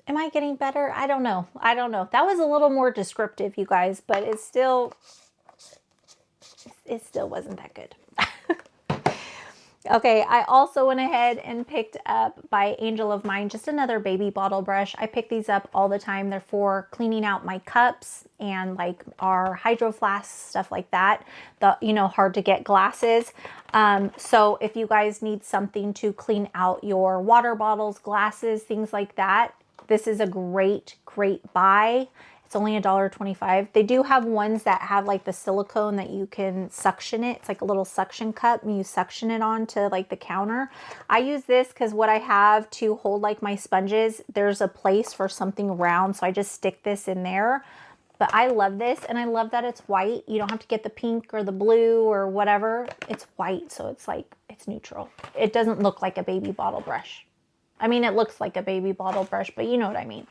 Am I getting better? I don't know. I don't know. That was a little more descriptive, you guys, but it still wasn't that good. Okay, I also went ahead and picked up by Angel of Mine, just another baby bottle brush. I pick these up all the time. They're for cleaning out my cups and like our hydro flasks, stuff like that. The, you know, hard to get glasses. So if you guys need something to clean out your water bottles, glasses, things like that, this is a great, great buy. It's only $1.25. They do have ones that have like the silicone that you can suction it. It's like a little suction cup and you suction it onto like the counter. I use this because what I have to hold like my sponges, there's a place for something round. So I just stick this in there. But I love this and I love that it's white. You don't have to get the pink or the blue or whatever. It's white, so it's like, it's neutral. It doesn't look like a baby bottle brush. I mean, it looks like a baby bottle brush, but you know what I mean.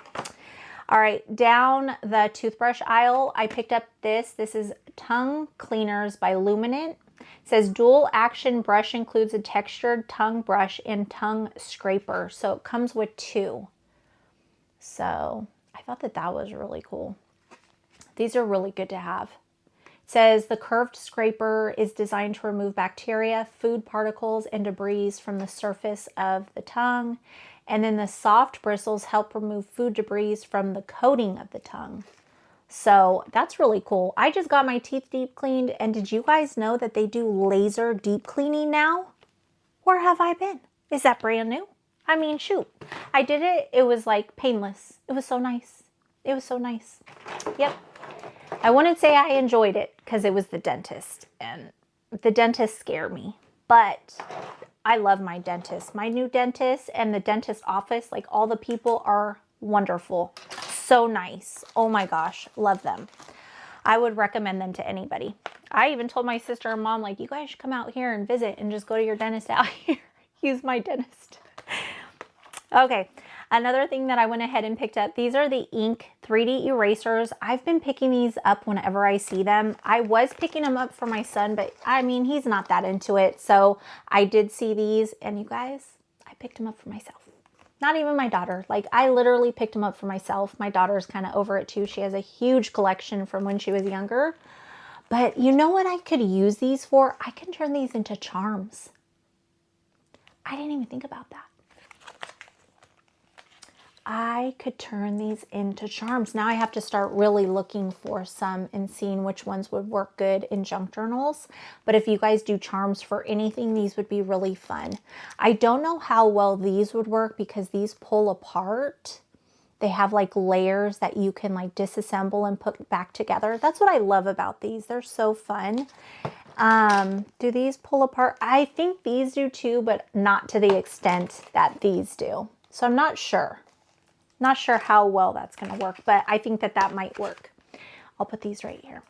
All right, down the toothbrush aisle, I picked up this. This is Tongue Cleaners by Luminant. It says dual action brush includes a textured tongue brush and tongue scraper. So it comes with two. So I thought that that was really cool. These are really good to have. It says the curved scraper is designed to remove bacteria, food particles, and debris from the surface of the tongue. And then the soft bristles help remove food debris from the coating of the tongue. So that's really cool. I just got my teeth deep cleaned, and did you guys know that they do laser deep cleaning now? Where have I been? Is that brand new? I mean, shoot. I did it. It was like painless. It was so nice. It was so nice. Yep. I wouldn't say I enjoyed it because it was the dentist, and the dentist scared me. But I love my dentist. My new dentist and the dentist office, like all the people are wonderful. So nice. Oh my gosh. Love them. I would recommend them to anybody. I even told my sister and mom, like, you guys should come out here and visit and just go to your dentist out here. Use my dentist. Okay. Another thing that I went ahead and picked up, these are the ink 3D erasers. I've been picking these up whenever I see them. I was picking them up for my son, but I mean, he's not that into it. So I did see these, and you guys, I picked them up for myself. Not even my daughter. Like, I literally picked them up for myself. My daughter's kind of over it too. She has a huge collection from when she was younger. But you know what I could use these for? I can turn these into charms. I didn't even think about that. I could turn these into charms. Now I have to start really looking for some and seeing which ones would work good in junk journals. But if you guys do charms for anything, these would be really fun. I don't know how well these would work because these pull apart. They have like layers that you can like disassemble and put back together. That's what I love about these. They're so fun. Do these pull apart? I think these do too, but not to the extent that these do. So I'm not sure. Not sure how well that's going to work, but I think that that might work. I'll put these right here.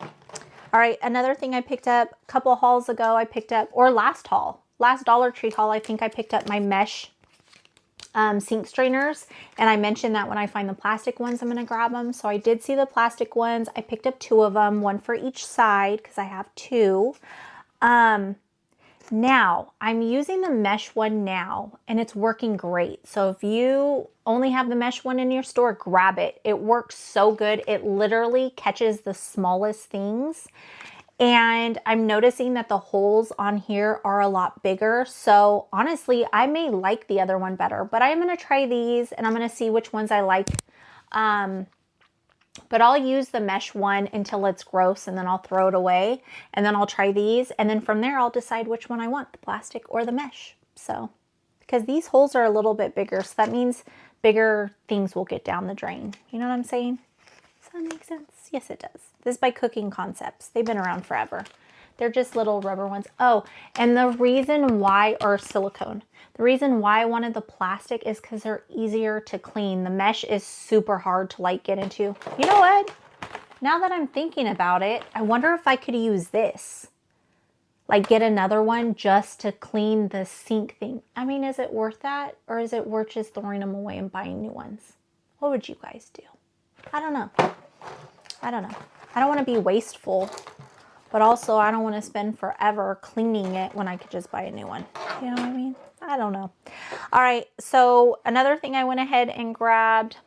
All right, another thing I picked up a couple hauls ago, I picked up, or last Dollar Tree haul, I think I picked up my mesh sink strainers. And I mentioned that when I find the plastic ones, I'm going to grab them. So I did see the plastic ones. I picked up 2 of them, one for each side because I have 2. Now, I'm using the mesh one now, and it's working great. So if you only have the mesh one in your store, grab it. It works so good. It literally catches the smallest things. And I'm noticing that the holes on here are a lot bigger. So honestly, I may like the other one better, but I'm going to try these, and I'm going to see which ones I like. But I'll use the mesh one until it's gross, and then I'll throw it away, and then I'll try these, and then from there I'll decide which one I want, the plastic or the mesh. So, because these holes are a little bit bigger, so that means bigger things will get down the drain. You know what I'm saying? Does that make sense? Yes, it does. This is by Cooking Concepts. They've been around forever. They're just little rubber ones. Oh, and the reason why, or silicone, the reason why I wanted the plastic is because they're easier to clean. The mesh is super hard to like get into. You know what? Now that I'm thinking about it, I wonder if I could use this. Like get another one just to clean the sink thing. I mean, is it worth that? Or is it worth just throwing them away and buying new ones? What would you guys do? I don't know. I don't know. I don't want to be wasteful. But also, I don't want to spend forever cleaning it when I could just buy a new one. You know what I mean? I don't know. All right, so another thing I went ahead and grabbed.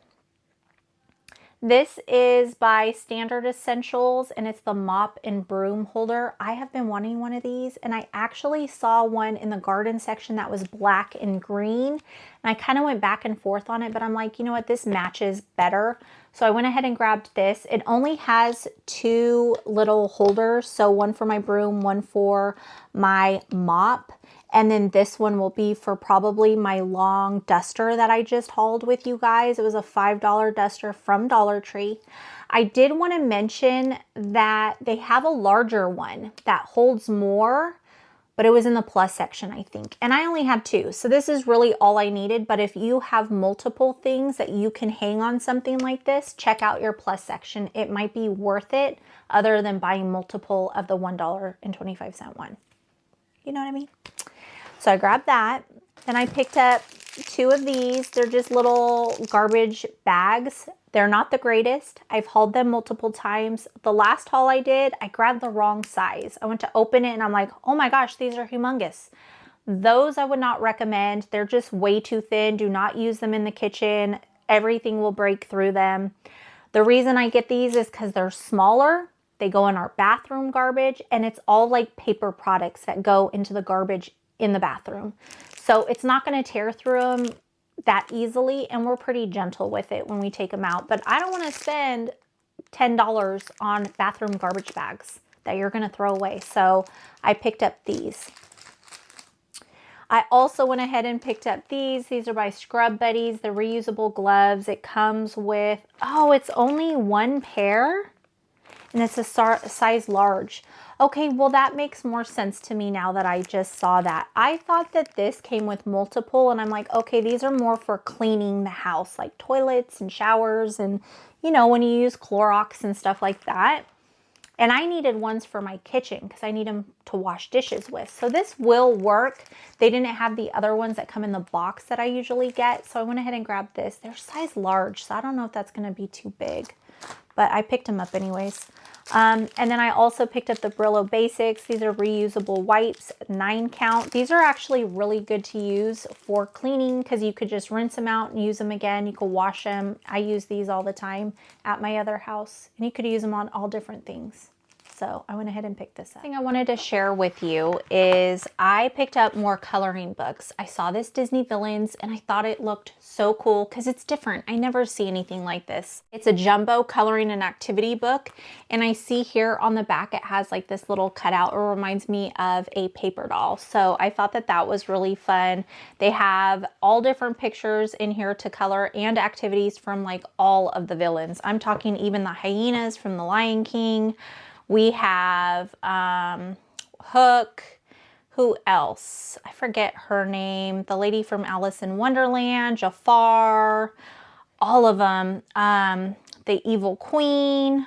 This is by Standard Essentials, and it's the mop and broom holder. I have been wanting one of these, and I actually saw one in the garden section that was black and green. And I kind of went back and forth on it, but I'm like, you know what? This matches better. So I went ahead and grabbed this. It only has 2 little holders. So one for my broom, one for my mop. And then this one will be for probably my long duster that I just hauled with you guys. It was a $5 duster from Dollar Tree. I did want to mention that they have a larger one that holds more, but it was in the plus section, I think. And I only have 2. So this is really all I needed. But if you have multiple things that you can hang on something like this, check out your plus section. It might be worth it other than buying multiple of the $1.25 one. You know what I mean? So I grabbed that. Then I picked up 2 of these. They're just little garbage bags. They're not the greatest. I've hauled them multiple times. The last haul I did, I grabbed the wrong size. I went to open it and I'm like, oh my gosh, these are humongous. Those I would not recommend. They're just way too thin. Do not use them in the kitchen. Everything will break through them. The reason I get these is because they're smaller. They go in our bathroom garbage, and it's all like paper products that go into the garbage in the bathroom. So it's not going to tear through them that easily, and we're pretty gentle with it when we take them out. But I don't want to spend $10 on bathroom garbage bags that you're going to throw away. So I picked up these. I also went ahead and picked up these. These are by Scrub Buddies, the reusable gloves. It comes with, oh, it's only one pair, and it's a size large. Okay, well, that makes more sense to me now that I just saw that. I thought that this came with multiple, and I'm like, okay, these are more for cleaning the house, like toilets and showers and, you know, when you use Clorox and stuff like that. And I needed ones for my kitchen because I need them to wash dishes with. So this will work. They didn't have the other ones that come in the box that I usually get. So I went ahead and grabbed this. They're size large, so I don't know if that's going to be too big. But I picked them up anyways. And then I also picked up the Brillo Basics. These are reusable wipes, 9 count. These are actually really good to use for cleaning because you could just rinse them out and use them again. You could wash them. I use these all the time at my other house, and you could use them on all different things. So I went ahead and picked this up. The thing I wanted to share with you is I picked up more coloring books. I saw this Disney Villains and I thought it looked so cool because it's different. I never see anything like this. It's a jumbo coloring and activity book, and I see here on the back it has like this little cutout. It reminds me of a paper doll. So I thought that that was really fun. They have all different pictures in here to color and activities from like all of the villains. I'm talking even the hyenas from The Lion King. We have Hook. Who else? I forget her name. The lady from Alice in Wonderland, Jafar, all of them. The Evil Queen,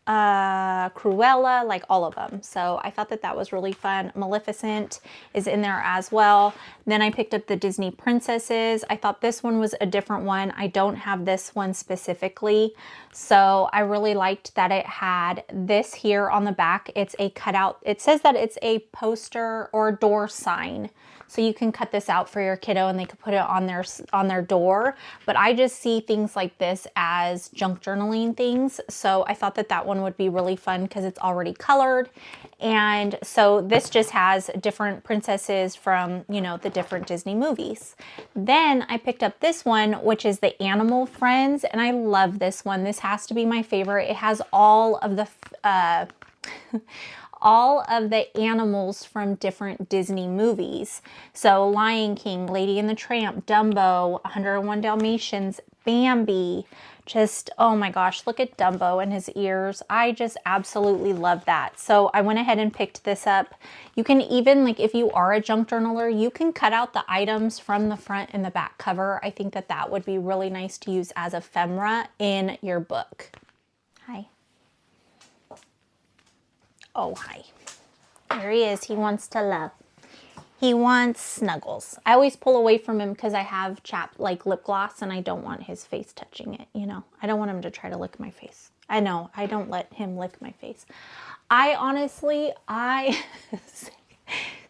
Cruella, like all of them. So I thought that that was really fun. Maleficent is in there as well. Then I picked up the Disney Princesses. I thought this one was a different one. I don't have this one specifically. So I really liked that it had this here on the back. It's a cutout. It says that it's a poster or door sign. So you can cut this out for your kiddo and they could put it on their door. But I just see things like this as junk journaling things. So I thought that that one would be really fun because it's already colored. And so this just has different princesses from, you know, the different Disney movies. Then I picked up this one, which is the Animal Friends. And I love this one. This has to be my favorite. It has all of the all of the animals from different Disney movies. So Lion King, Lady and the Tramp, Dumbo, 101 Dalmatians, Bambi. Just, oh my gosh, look at Dumbo and his ears. I just absolutely love that. So I went ahead and picked this up. You can even, like, if you are a junk journaler, you can cut out the items from the front and the back cover. I think that that would be really nice to use as ephemera in your book. Hi. Oh, hi. There he is. He wants to love. He wants snuggles. I always pull away from him because I have like lip gloss and I don't want his face touching it, you know. I don't want him to try to lick my face. I know, I don't let him lick my face. I honestly,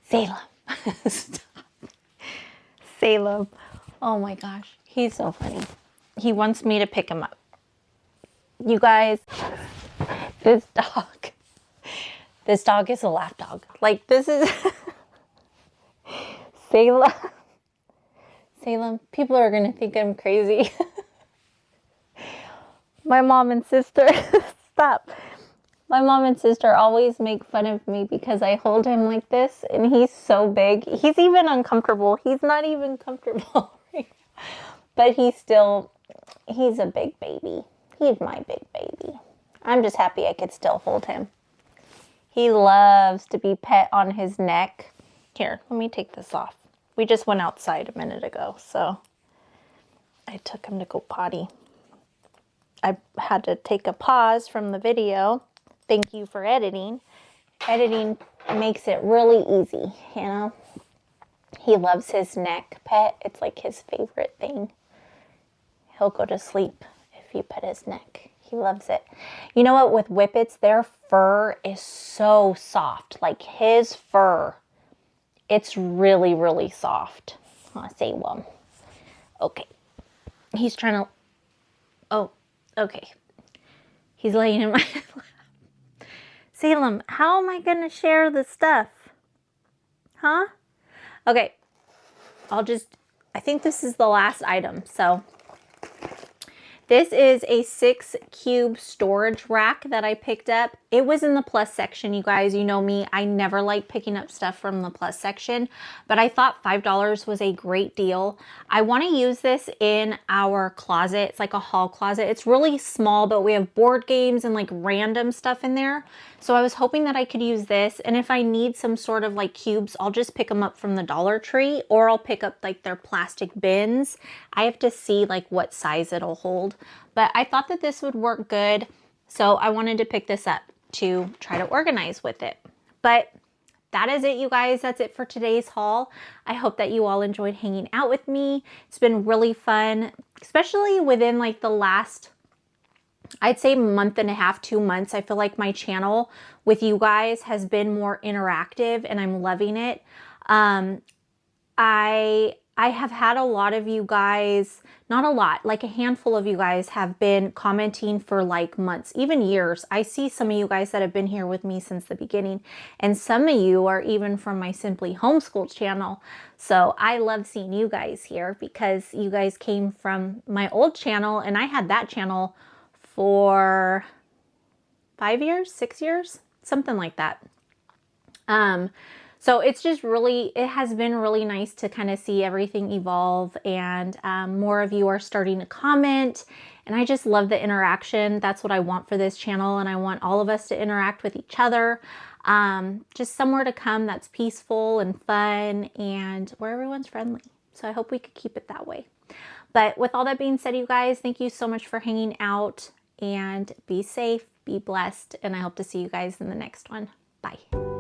Salem. Stop. Salem. Oh my gosh, he's so funny. He wants me to pick him up. You guys, this dog is a lap dog. Like, this is Salem. Salem. People are going to think I'm crazy. My mom and sister, stop. My mom and sister always make fun of me because I hold him like this and he's so big. He's even uncomfortable. He's not even comfortable right now. But he's a big baby. He's my big baby. I'm just happy I could still hold him. He loves to be pet on his neck. Here, let me take this off. We just went outside a minute ago, so I took him to go potty. I had to take a pause from the video. Thank you for editing. Editing makes it really easy, you know? He loves his neck pet. It's like his favorite thing. He'll go to sleep if you pet his neck. He loves it. You know what? With Whippets, their fur is so soft. Like his fur, it's really, really soft. I say, well, okay. He's trying to, oh, okay. He's laying in my lap. Salem, how am I going to share the stuff? Huh? Okay. I'll just I think this is the last item. So this is a 6-cube storage rack that I picked up. It was in the plus section, you guys. You know me, I never like picking up stuff from the plus section, but I thought $5 was a great deal. I want to use this in our closet. It's like a hall closet. It's really small, but we have board games and like random stuff in there. So I was hoping that I could use this, and if I need some sort of like cubes, I'll just pick them up from the Dollar Tree, or I'll pick up like their plastic bins. I have to see like what size it'll hold, but I thought that this would work good. So I wanted to pick this up to try to organize with it. But that is it, you guys. That's it for today's haul. I hope that you all enjoyed hanging out with me. It's been really fun, especially within like the last, I'd say, month and a half, 2 months. I feel like my channel with you guys has been more interactive and I'm loving it. I have had a lot of you guys, not a lot, like a handful of you guys have been commenting for like months, even years. I see some of you guys that have been here with me since the beginning, and some of you are even from my Simply Homeschooled channel. So I love seeing you guys here because you guys came from my old channel, and I had that channel for 5 years, 6 years, something like that. So it's just really, it has been really nice to kind of see everything evolve, and more of you are starting to comment, and I just love the interaction. That's what I want for this channel, and I want all of us to interact with each other. Just somewhere to come that's peaceful and fun and where everyone's friendly. So I hope we could keep it that way. But with all that being said, you guys, thank you so much for hanging out, and be safe, be blessed, and I hope to see you guys in the next one. Bye.